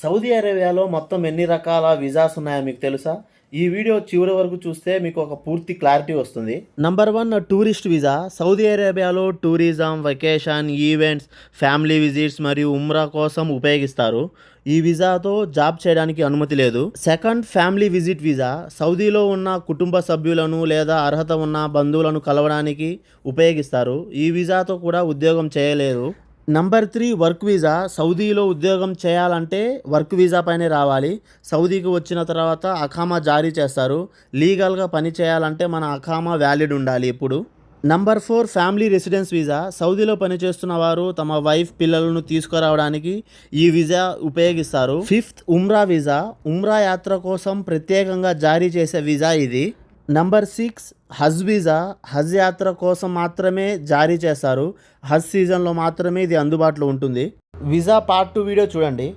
Saudi అరేబియాలో మొత్తం ఎన్ని రకాల వీసాస్ ఉన్నాయో మీకు తెలుసా? ఈ వీడియో చివరి వరకు చూస్తే మీకు ఒక పూర్తి క్లారిటీ వస్తుంది. Number 1 tourist visa. సౌదీ అరేబియాలో tourism, vacation, events, family visits మరియు ఉమ్రా కోసం ఉపయోగిస్తారు. ఈ వీసాతో జాబ్ చేయడానికి అనుమతి లేదు. Second, family visit visa. సౌదీలో ఉన్న కుటుంబ సభ్యులను లేదా అర్హత ఉన్న బంధువులను కలవడానికి ఉపయోగిస్తారు. ఈ వీసాతో కూడా ఉద్యోగం చేయలేరు. Number 3, work visa. సౌదీలో ఉద్యోగం చేయాలంటే వర్క్ వీసా పైనే రావాలి. సౌదీకి వచ్చిన తర్వాత అఖామా జారీ చేస్తారు. లీగల్గా పని చేయాలంటే మన అఖామా వ్యాలిడ్ ఉండాలి ఇప్పుడు. Number 4, family residence visa. సౌదీలో పనిచేస్తున్న వారు తమ వైఫ్, పిల్లలను తీసుకురావడానికి ఈ వీసా ఉపయోగిస్తారు. ఫిఫ్త్, ఉమ్రా వీసా. ఉమ్రా యాత్ర కోసం ప్రత్యేకంగా జారీ చేసే వీసా ఇది. నంబర్ 6, హజ్ వీసా. హజ్ యాత్ర కోసం మాత్రమే జారీ చేస్తారు. హజ్ సీజన్లో మాత్రమే ఇది అందుబాటులో ఉంటుంది. వీసా పార్ట్ 2 వీడియో చూడండి.